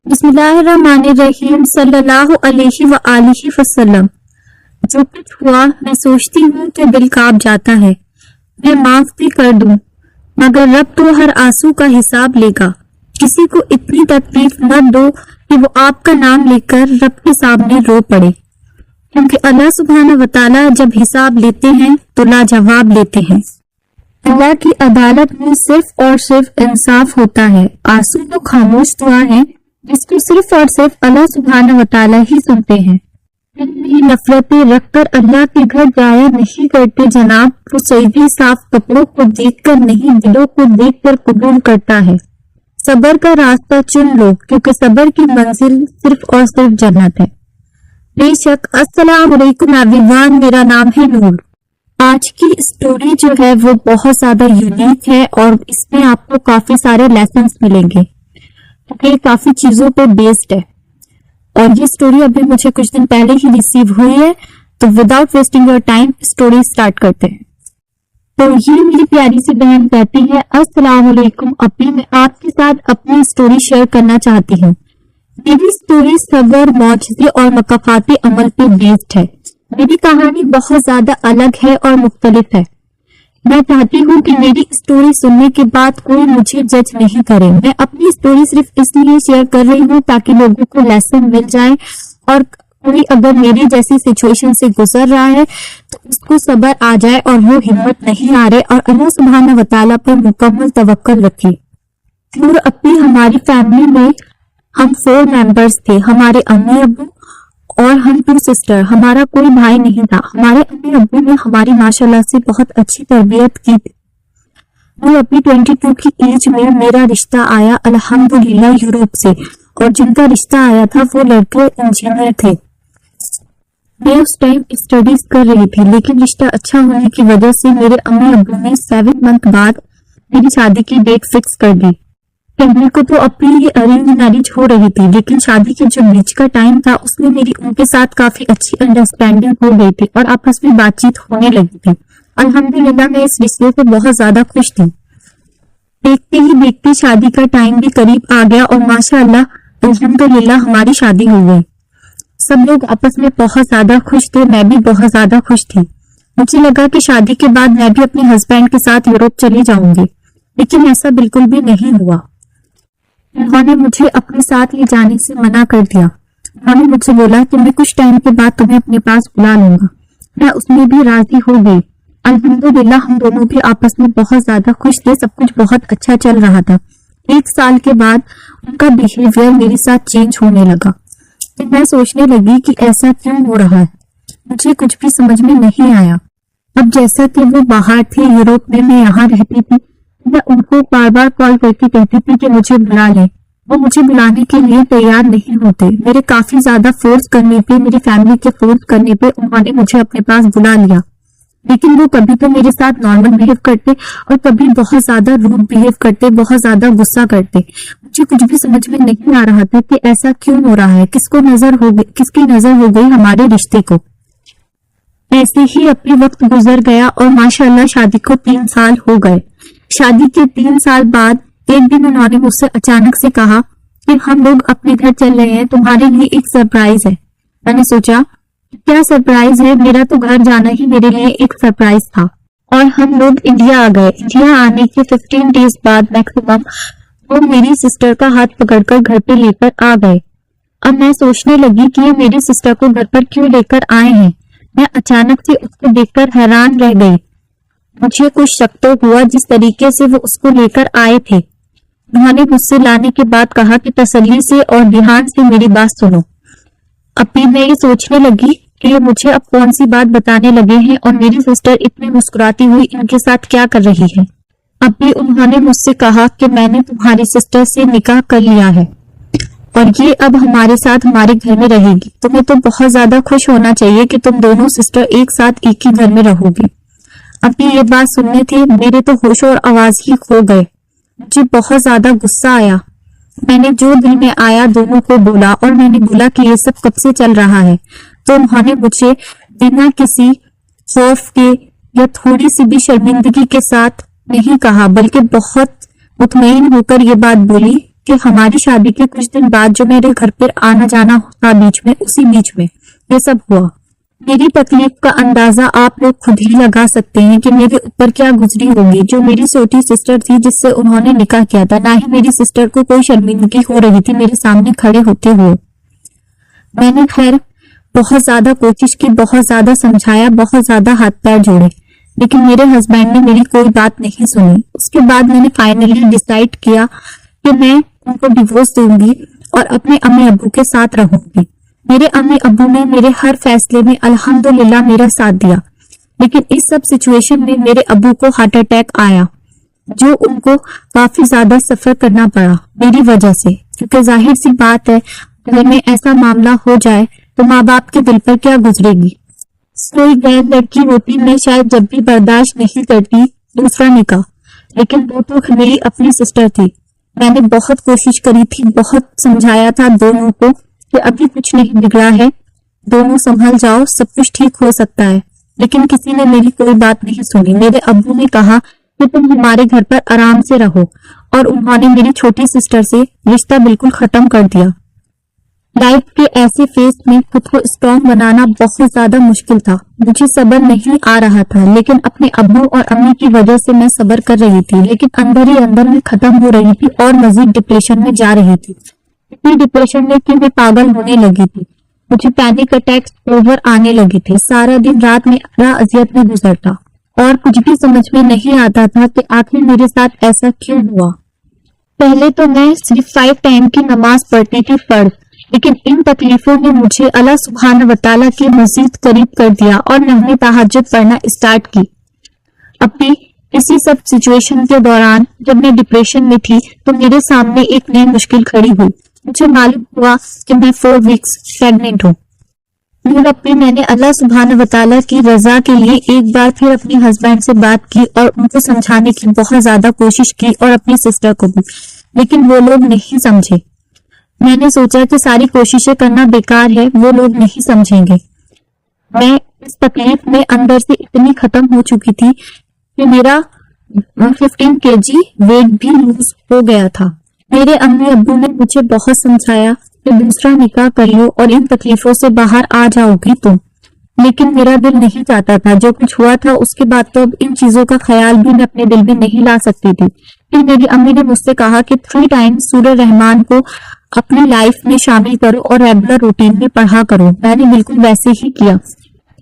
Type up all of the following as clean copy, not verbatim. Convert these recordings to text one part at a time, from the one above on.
بسم اللہ الرحمن الرحیم صلی اللہ علیہ وآلہ وسلم۔ جو کچھ ہوا میں سوچتی ہوں کہ دل کانپ جاتا ہے۔ میں معاف بھی کر دوں مگر رب تو ہر آنسو کا حساب لے گا۔ کسی کو اتنی تکلیف نہ دو کہ وہ آپ کا نام لے کر رب کے سامنے رو پڑے، کیونکہ اللہ سبحانہ وتعالی جب حساب لیتے ہیں تو لاجواب لیتے ہیں۔ اللہ کی عدالت میں صرف اور صرف انصاف ہوتا ہے۔ آنسو تو خاموش دعا ہے جس کو صرف اور صرف اللہ سبحانہ وتعالی ہی سنتے ہیں۔ بھی نفرتیں رکھ کر اللہ کے گھر جایا نہیں کرتے جناب، وہ سیدھی صاف کپڑوں کو دیکھ کر نہیں دلوں کو دیکھ کر قبول کرتا ہے۔ صبر کا راستہ چن لو کیونکہ صبر کی منزل صرف اور صرف جنت ہے۔ بے شک۔ السلام علیکم ایوریوان، میرا نام ہے نور۔ آج کی اسٹوری جو ہے وہ بہت زیادہ یونیک ہے اور اس میں آپ کو کافی سارے لیسنز ملیں گے کیونکہ یہ کافی چیزوں پہ بیسڈ ہے، اور یہ اسٹوری ابھی مجھے کچھ دن پہلے ہی ریسیو ہوئی ہے، تو without wasting your time story start کرتے ہیں۔ تو یہ میری پیاری سی بہن کہتی ہے، السلام علیکم ابھی، میں آپ کے ساتھ اپنی اسٹوری شیئر کرنا چاہتی ہوں۔ میری اسٹوری صبر، معجزے اور مکافاتی عمل پہ بیسڈ ہے۔ میری کہانی بہت زیادہ الگ ہے اور مختلف ہے۔ میں چاہتی ہوں کہ میری اسٹوری سننے کے بعد کوئی مجھے جج نہیں کرے۔ میں اپنی اسٹوری صرف اس لیے شیئر کر رہی ہوں تاکہ لوگوں کو لیسن مل جائے، اور کوئی اگر میری جیسی سچویشن سے گزر رہا ہے تو اس کو صبر آ جائے اور وہ ہمت نہیں ہارے اور اللہ سبحانہ وتعالیٰ پر مکمل توکل رکھے۔ اور اپنی ہماری فیملی میں ہم 4 ممبرز تھے، ہمارے امی ابو اور ہم 2 سسٹر، ہمارا کوئی بھائی نہیں تھا۔ ہمارے امی ابو نے ہماری ماشاءاللہ سے بہت اچھی تربیت کی تھی۔ وہ اپنی 22 کی ایج میں میرا رشتہ آیا الحمدللہ یوروپ سے، اور جن کا رشتہ آیا تھا وہ لڑکے انجینئر تھے۔ میں اس ٹائم اسٹڈیز کر رہی تھی، لیکن رشتہ اچھا ہونے کی وجہ سے میرے امی ابو نے 7 منتھ بعد میری شادی کی ڈیٹ فکس کر دی۔ میرے کو تو اپنی یہ ارینج میرج ہو رہی تھی، لیکن شادی کے جو بیچ کا ٹائم تھا اس میں میری ان کے ساتھ کافی اچھی انڈرسٹینڈنگ ہو گئی تھی اور آپس میں بات چیت ہونے لگی تھی۔ الحمدللہ میں اس رشتے سے بہت زیادہ خوش تھی۔ دیکھتے ہی دیکھتے شادی کا ٹائم بھی قریب آ گیا اور ماشاءاللہ الحمدللہ ہماری شادی ہو گئی۔ سب لوگ آپس میں بہت زیادہ خوش تھے، میں بھی بہت زیادہ خوش تھی۔ مجھے لگا کہ شادی کے بعد میں بھی اپنے ہسبینڈ کے ساتھ یوروپ چلی جاؤں گی، لیکن ایسا بالکل بھی نہیں ہوا۔ انہوں نے مجھے اپنے ساتھ لے جانے سے منع کر دیا۔ انہوں نے مجھ سے بولا کہ میں کچھ ٹائم کے بعد تمہیں اپنے پاس بلا لوں گا۔ میں اس میں بھی راضی ہو گئی۔ الحمدللہ ہم دونوں بھی آپس میں بہت زیادہ خوش تھے، سب کچھ بہت اچھا چل رہا تھا۔ 1 سال کے بعد ان کا بیہیویئر میرے ساتھ چینج ہونے لگا۔ تو میں سوچنے لگی کہ ایسا کیوں ہو رہا ہے، مجھے کچھ بھی سمجھ میں نہیں آیا۔ اب جیسا کہ وہ باہر تھے یوروپ میں یہاں رہتی تھی، میں ان کو بار بار کال کر کے کہتی تھی کہ مجھے بلا لیں۔ وہ مجھے بلانے کے لیے تیار نہیں ہوتے۔ میرے کافی زیادہ فورس کرنے پہ، میری فیملی کے فورس کرنے پہ انہوں نے مجھے اپنے پاس بلا لیا، لیکن وہ کبھی تو میرے ساتھ نارمل بہیو کرتے اور کبھی بہت زیادہ روڈ بہیو کرتے، بہت زیادہ غصہ کرتے۔ مجھے کچھ بھی سمجھ میں نہیں آ رہا تھا کہ ایسا کیوں ہو رہا ہے، کس کی نظر ہو گئی ہمارے رشتے کو۔ ایسے ہی اپنے وقت گزر گیا اور ماشاءاللہ شادی کو 3 سال ہو گئے۔ شادی کے 3 سال بعد ایک دن انہوں نے مجھ سے اچانک سے کہا کہ ہم لوگ اپنے گھر چل رہے ہیں، تمہارے لیے ایک سرپرائز ہے۔ میں نے سوچا کیا سرپرائز ہے، میرا تو گھر جانا ہی میرے لیے ایک سرپرائز تھا۔ اور ہم لوگ انڈیا آ گئے۔ انڈیا آنے کے 15 ڈیز بعد میکسیمم وہ میری سسٹر کا ہاتھ پکڑ کر گھر پہ لے کر آ گئے۔ اب میں سوچنے لگی کہ یہ میری سسٹر کو گھر پر کیوں لے کر آئے ہیں۔ میں اچانک سے اس کو دیکھ کر حیران رہ گئی۔ مجھے کچھ شک تو ہوا جس طریقے سے وہ اس کو لے کر آئے تھے۔ انہوں نے مجھ سے لانے کے بعد کہا کہ تسلی سے اور دھیان سے میری بات سنو۔ ابھی میں یہ سوچنے لگی کہ یہ مجھے اب کون سی بات بتانے لگے ہیں اور میری سسٹر اتنی مسکراتی ہوئی ان کے ساتھ کیا کر رہی ہے۔ ابھی انہوں نے مجھ سے کہا کہ میں نے تمہاری سسٹر سے نکاح کر لیا ہے اور یہ اب ہمارے ساتھ ہمارے گھر میں رہے گی۔ تمہیں تو بہت زیادہ خوش ہونا چاہیے کہ تم دونوں سسٹر ایک ساتھ ایک ہی گھر میں رہو گی۔ ابھی یہ بات سننے تھی میرے تو ہوش اور آواز ہی کھو گئے۔ مجھے بہت زیادہ غصہ آیا۔ میں نے جو دل میں آیا دونوں کو بولا اور میں نے بولا کہ یہ سب کب سے چل رہا ہے۔ تو انہوں نے مجھے بنا کسی خوف کے یا تھوڑی سی بھی شرمندگی کے ساتھ نہیں کہا، بلکہ بہت مطمئن ہو کر یہ بات بولی کہ ہماری شادی کے کچھ دن بعد جو میرے گھر پر آنا جانا تھا اسی بیچ میں یہ سب ہوا۔ میری تکلیف کا اندازہ آپ لوگ خود ہی لگا سکتے ہیں کہ میرے اوپر کیا گزری ہوگی۔ جو میری چھوٹی سسٹر تھی جس سے انہوں نے نکاح کیا تھا، نہ ہی میری سسٹر کو کوئی شرمندگی ہو رہی تھی میرے سامنے کھڑے ہوتے ہوئے۔ میں نے خیر بہت زیادہ کوشش کی، بہت زیادہ سمجھایا، بہت زیادہ ہاتھ پیر جوڑے، لیکن میرے ہسبینڈ نے میری کوئی بات نہیں سنی۔ اس کے بعد میں نے فائنلی ڈیسائیڈ کیا کہ میں ان کو ڈیورس دوں گی اور اپنے امی ابو کے ساتھ رہوں گی۔ میرے امی ابو نے میرے ہر فیصلے میں الحمدللہ میرا ساتھ دیا، لیکن اس سب سچویشن میں میرے ابو کو ہارٹ اٹیک آیا، جو ان کو کافی زیادہ سفر کرنا پڑا میری وجہ سے، کیونکہ ظاہر سی بات ہے گھر میں ایسا معاملہ ہو جائے تو ماں باپ کے دل پر کیا گزرے گی۔ کوئی غیر لڑکی ہوتی میں شاید جب بھی برداشت نہیں کرتی دوسرا نکاح، لیکن وہ تو میری اپنی سسٹر تھی۔ میں نے بہت کوشش کری تھی، بہت سمجھایا تھا دونوں کو کہ ابھی کچھ نہیں بگڑا ہے، دونوں سنبھل جاؤ، سب کچھ ٹھیک ہو سکتا ہے، لیکن کسی نے میری کوئی بات نہیں سنی۔ میرے ابو نے کہا کہ تم ہمارے گھر پر آرام سے رہو، اور انہوں نے میری چھوٹی سسٹر سے رشتہ بالکل ختم کر دیا۔ لائف کے ایسے فیس میں خود کو اسٹرانگ بنانا بہت زیادہ مشکل تھا۔ مجھے صبر نہیں آ رہا تھا، لیکن اپنے ابو اور امی کی وجہ سے میں صبر کر رہی تھی، لیکن اندر ہی اندر میں ختم ہو رہی تھی اور مزید ڈپریشن میں جا رہی تھی۔ اتنی ڈپریشن میں کہ میں پاگل ہونے لگی تھی، مجھے پینک اٹیکس اوور آنے لگے تھے، سارا دن رات میں اذیت میں گزرتا اور کچھ بھی سمجھ میں نہیں آتا تھا کہ آخر میرے ساتھ ایسا کیوں ہوا۔ پہلے تو میں صرف 5 ٹائم کی نماز پڑھتی تھی فرض، لیکن ان تکلیفوں نے مجھے اللہ سبحانہ وتعالیٰ کے مزید قریب کر دیا اور میں نے تہجد پڑھنا اسٹارٹ کی۔ اپنی اسی سب سچویشن کے دوران جب میں ڈپریشن میں تھی تو میرے سامنے ایک نئی مشکل کھڑی ہوئی۔ مجھے معلوم ہوا کہ میں 4 ویکس پریگننٹ ہوں۔ میں نے اللہ سبحانہ وتعالیٰ کی رضا کے لیے ایک بار پھر اپنے ہسبینڈ سے بات کی اور ان کو سمجھانے کی بہت زیادہ کوشش کی، اور اپنی سسٹر کو بھی، لیکن وہ لوگ نہیں سمجھے۔ میں نے سوچا کہ ساری کوششیں کرنا بیکار ہے، وہ لوگ نہیں سمجھیں گے۔ میں اس تکلیف میں اندر سے اتنی ختم ہو چکی تھی کہ میرا 15 kg ویٹ بھی لوز ہو گیا تھا۔ میرے امی ابو نے مجھے بہت سمجھایا کہ دوسرا نکاح کر لو اور ان تکلیفوں سے باہر آ جاؤ گی تم، لیکن میرا دل نہیں چاہتا تھا۔ جو کچھ ہوا تھا اس کے بعد تو اب ان چیزوں کا خیال بھی میں اپنے دل میں نہیں لا سکتی تھی۔ پھر میری امی نے مجھ سے کہا کہ 3 ٹائمز سورہ رحمان کو اپنی لائف میں شامل کرو اور ریگولر روٹین میں پڑھا کرو۔ میں نے بالکل ویسے ہی کیا۔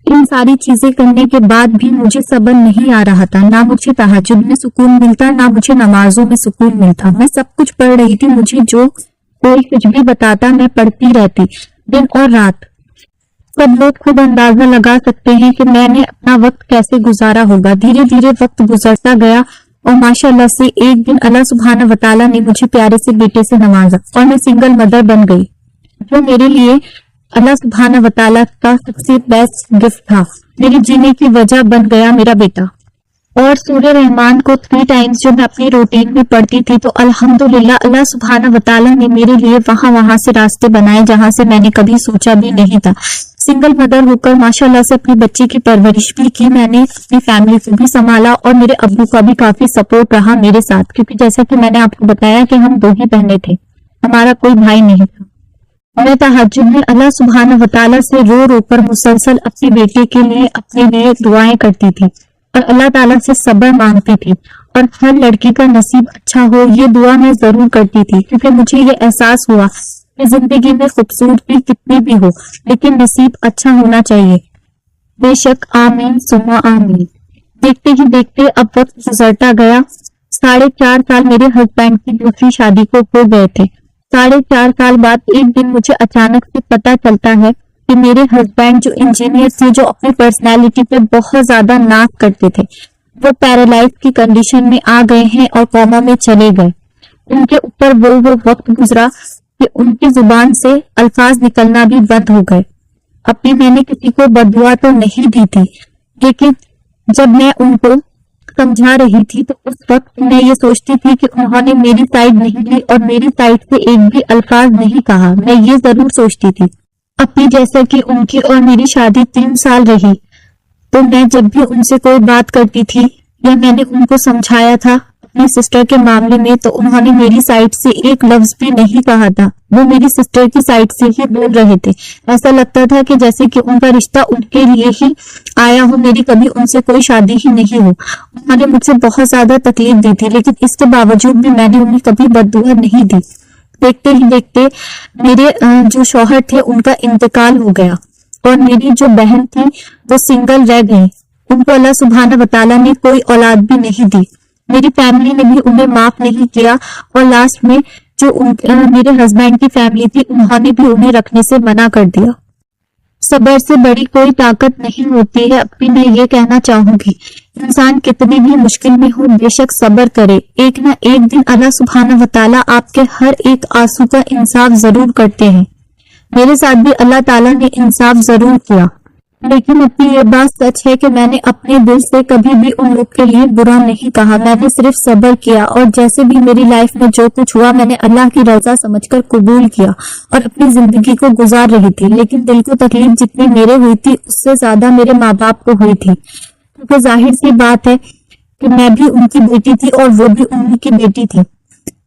ان ساری چیزیں کرنے کے بعد بھی مجھے صبر نہیں آ رہا تھا، نہ مجھے تہجد میں سکون ملتا، نہ مجھے نمازوں میں سکون ملتا۔ میں سب کچھ پڑھ رہی تھی، مجھے جو کوئی کچھ بھی بتاتا میں پڑھتی رہتی دن اور رات۔ سب لوگ خود اندازہ لگا سکتے ہیں کہ میں نے اپنا وقت کیسے گزارا ہوگا۔ دھیرے دھیرے وقت گزرتا گیا اور ماشاءاللہ سے ایک دن اللہ سبحانہ وتعالیٰ نے مجھے پیارے سے بیٹے سے نوازا اور میں سنگل مدر بن گئی، جو میرے لیے اللہ سبحانہ وتعالیٰ کا سب سے بیسٹ گفٹ تھا۔ میرے جینے کی وجہ بن گیا میرا بیٹا۔ اور سورہ رحمان کو 3 ٹائمز جو میں اپنی روٹین میں پڑھتی تھی تو الحمدللہ اللہ سبحانہ وتعالیٰ نے میرے لیے وہاں سے راستے بنائے جہاں سے میں نے کبھی سوچا بھی نہیں تھا۔ سنگل مدر ہو کر ماشاءاللہ سے اپنے بچے کی پرورش بھی کی، میں نے اپنی فیملی کو بھی سنبھالا، اور میرے ابو کا بھی کافی سپورٹ رہا میرے ساتھ، کیونکہ جیسا کہ میں نے آپ کو بتایا کہ ہم 2 ہی بہنیں تھے، ہمارا کوئی بھائی نہیں تھا۔ میں تہجد میں اللہ سبحانہ وتعالیٰ سے رو رو کر مسلسل اپنے بیٹے کے لیے اپنے لیے دعائیں کرتی تھی اور اللہ تعالیٰ سے صبر مانگتی تھی، اور ہر لڑکی کا نصیب اچھا ہو یہ دعا میں ضرور کرتی تھی، کیونکہ مجھے یہ احساس ہوا کہ زندگی میں خوبصورتی کتنی بھی ہو لیکن نصیب اچھا ہونا چاہیے۔ بے شک، آمین ثم آمین۔ دیکھتے ہی دیکھتے اب وقت گزرتا گیا۔ 4.5 سال میرے ہسبینڈ کی دوسری شادی کو ہو گئے تھے۔ 4.5 سال بعد ایک دن مجھے اچانک سے پتا چلتا ہے کہ میرے ہسبینڈ جو انجینئر تھے، جو اپنی پرسنالٹی پہ بہت زیادہ ناز کرتے تھے، وہ پیرالائز کی کنڈیشن میں آ گئے ہیں اور کوما میں چلے گئے۔ ان کے اوپر وہ وقت گزرا کہ ان کی زبان سے الفاظ نکلنا بھی بند ہو گئے۔ ابھی میں نے کسی کو بددعا تو نہیں دی تھی، لیکن جب میں ان کو سمجھا رہی تھی تو اس وقت میں یہ سوچتی تھی کہ انہوں نے میری سائڈ نہیں لی اور میری سائڈ سے ایک بھی الفاظ نہیں کہا۔ میں یہ ضرور سوچتی تھی، ابھی جیسا کہ ان کی اور میری شادی 3 سال رہی، تو میں جب بھی ان سے کوئی بات کرتی تھی یا میں نے ان کو سمجھایا تھا اپنی سسٹر کے معاملے میں تو انہوں نے میری سائڈ سے ایک لفظ بھی نہیں کہا تھا. وہ میری سسٹر کی سائڈ سے ہی بول رہے تھے. ایسا لگتا تھا کہ جیسے کہ ان کا رشتہ ان کے لیے ہی آیا ہو, میری کبھی ان سے کوئی شادی ہی نہیں ہو. انہوں نے مجھ سے بہت زیادہ تکلیف دی تھی, لیکن اس کے باوجود بھی میں نے انہیں کبھی بد دعا نہیں دی. دیکھتے ہی دیکھتے میرے جو شوہر تھے ان کا انتقال ہو گیا, اور میری جو بہن تھی وہ سنگل رہ گئی. ان کو اللہ سبحانہ وتعالیٰ نے کوئی اولاد بھی نہیں دی. میری فیملی نے بھی انہیں معاف نہیں کیا, اور لاسٹ میں جو میرے ہسبینڈ کی فیملی تھی انہوں نے بھی انہیں رکھنے سے منع کر دیا. صبر سے بڑی کوئی طاقت نہیں ہوتی ہے. اب بھی میں یہ کہنا چاہوں گی, انسان کتنی بھی مشکل میں ہو بے شک صبر کرے. ایک نہ ایک دن اللہ سبحانہ وتعالیٰ آپ کے ہر ایک آنسو کا انصاف ضرور کرتے ہیں. میرے ساتھ بھی اللہ تعالیٰ نے انصاف ضرور کیا, لیکن اپنی یہ بات سچ ہے کہ میں نے اپنے دل سے کبھی بھی ان لوگ کے لیے برا نہیں کہا. میں نے صرف صبر کیا, اور جیسے بھی میری لائف میں جو کچھ ہوا میں نے اللہ کی رضا سمجھ کر قبول کیا اور اپنی زندگی کو گزار رہی تھی. لیکن دل کو تکلیف جتنی میرے ہوئی تھی اس سے زیادہ میرے ماں باپ کو ہوئی تھی, کیونکہ ظاہر سی بات ہے کہ میں بھی ان کی بیٹی تھی اور وہ بھی ان کی بیٹی تھی.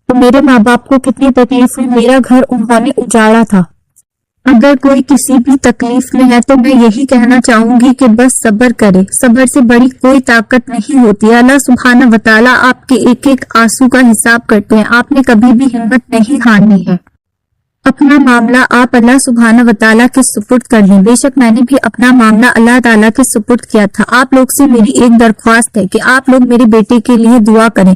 تو میرے ماں باپ کو کتنی تکلیف ہوئی. میرا گھر انہوں نے اجاڑا تھا. اگر کوئی کسی بھی تکلیف میں ہے تو میں یہی کہنا چاہوں گی کہ بس صبر کرے. صبر سے بڑی کوئی طاقت نہیں ہوتی. اللہ سبحانہ وتعالیٰ آپ کے ایک ایک آنسو کا حساب کرتے ہیں. آپ نے کبھی بھی ہمت نہیں ہارنی ہے. اپنا معاملہ آپ اللہ سبحانہ وتعالیٰ کے سپرد کر لیں. بے شک میں نے بھی اپنا معاملہ اللہ تعالیٰ کے سپرد کیا تھا. آپ لوگ سے میری ایک درخواست ہے کہ آپ لوگ میرے بیٹے کے لیے دعا کریں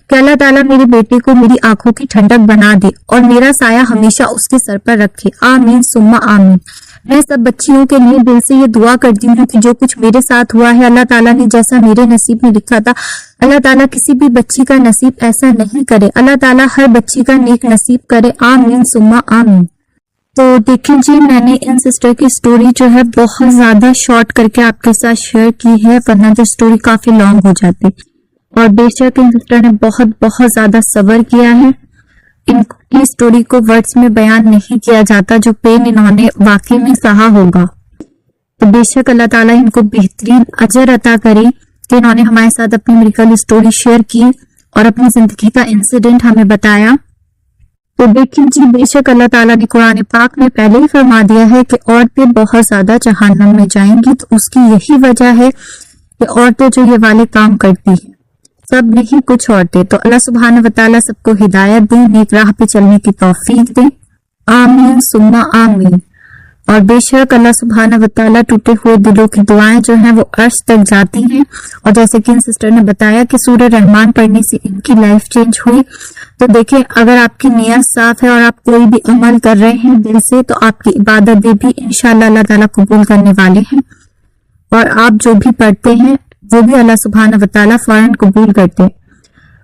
کہ اللہ تعالیٰ میرے بیٹے کو میری آنکھوں کی ٹھنڈک بنا دے اور میرا سایہ ہمیشہ اس کے سر پر رکھے. آمین ثم آمین. میں سب بچیوں کے لیے دل سے یہ دعا کرتی ہوں کہ جو کچھ میرے ساتھ ہوا ہے اللہ تعالیٰ نے جیسا میرے نصیب میں لکھا تھا, اللہ تعالیٰ کسی بھی بچی کا نصیب ایسا نہیں کرے. اللہ تعالیٰ ہر بچی کا نیک نصیب کرے. آمین ثم آمین. تو دیکھیں جی, میں نے ان سسٹر کی سٹوری جو ہے بہت زیادہ شارٹ کر کے آپ کے ساتھ شیئر کی ہے, ورنہ تو سٹوری کافی لانگ ہو جاتی. اور بے شک ان سسٹر نے بہت زیادہ صبر کیا ہے. ان کی سٹوری کو ورڈز میں بیان نہیں کیا جاتا, جو پین انہوں نے واقعی میں سہا ہوگا. تو بے شک اللہ تعالیٰ ان کو بہترین اجر عطا کرے کہ انہوں نے ہمارے ساتھ اپنی میریکل سٹوری شیئر کی اور اپنی زندگی کا انسیڈنٹ ہمیں بتایا. تو دیکھیں جی, بے شک اللہ تعالیٰ نے قرآن پاک میں پہلے ہی فرما دیا ہے کہ عورتیں بہت زیادہ جہنم میں جائیں گی. تو اس کی یہی وجہ ہے کہ عورتیں جو یہ والے کام کرتی ہیں, سب نہیں کچھ عورتیں. تو اللہ سبحانہ وتعالیٰ سب کو ہدایت دیں, نیک راہ پہ چلنے کی توفیق دیں. آمین ثم آمین. اور بے شک اللہ سبحانہ وتعالیٰ ٹوٹے ہوئے دلوں کی دعائیں جو ہیں وہ عرش تک جاتی ہیں. اور جیسے کہ ان سسٹر نے بتایا کہ سورہ رحمان پڑھنے سے ان کی لائف چینج ہوئی. تو دیکھیں, اگر آپ کی نیت صاف ہے اور آپ کوئی بھی عمل کر رہے ہیں دل سے, تو آپ کی عبادتیں بھی انشاءاللہ اللہ تعالیٰ قبول کرنے والے ہیں. اور آپ جو بھی پڑھتے ہیں وہ بھی اللہ سبحانہ وتعالیٰ فوراً قبول کرتے.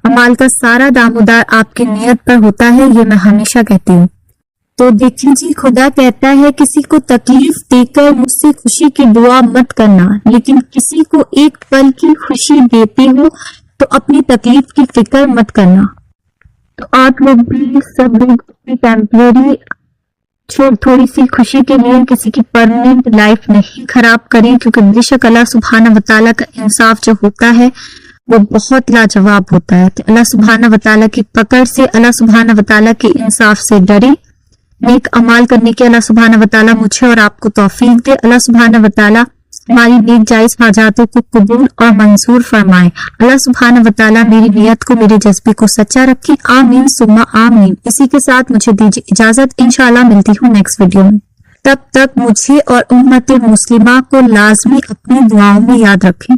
عمال کا سارا دامودار آپ کی نیت پر ہوتا ہے, یہ میں ہمیشہ کہتی ہوں. تو دیکھیں جی, خدا کہتا ہے کسی کو تکلیف دے کر مجھ سے خوشی کی دعا مت کرنا, لیکن کسی کو ایک پل کی خوشی دیتے ہو تو اپنی تکلیف کی فکر مت کرنا. تو آپ لوگ بھی سب لوگ اپنی ٹیمپرری تھوڑی سی خوشی کے لیے کسی کی پرمننٹ لائف نہیں خراب کریں, کیونکہ بے شک اللہ سبحانہ وتعالیٰ کا انصاف جو ہوتا ہے وہ بہت لاجواب ہوتا ہے. تو اللہ سبحانہ وتعالیٰ کی پکڑ سے, اللہ سبحانہ وتعالیٰ کے انصاف سے ڈریں. نیک اعمال کرنے کے اللہ سبحانہ وتعالیٰ مجھے اور آپ کو توفیق دے. اللہ سبحانہ وتعالیٰ ہماری نیک جائز حاجاتوں کو قبول اور منظور فرمائے. اللہ سبحانہ وتعالیٰ میری نیت کو, میرے جذبے کو سچا رکھے. آمین ثم آمین. اسی کے ساتھ مجھے دیجیے اجازت, انشاءاللہ ملتی ہوں نیکسٹ ویڈیو میں. تب تک مجھے اور امت مسلمہ کو لازمی اپنی دعاؤں میں یاد رکھیں.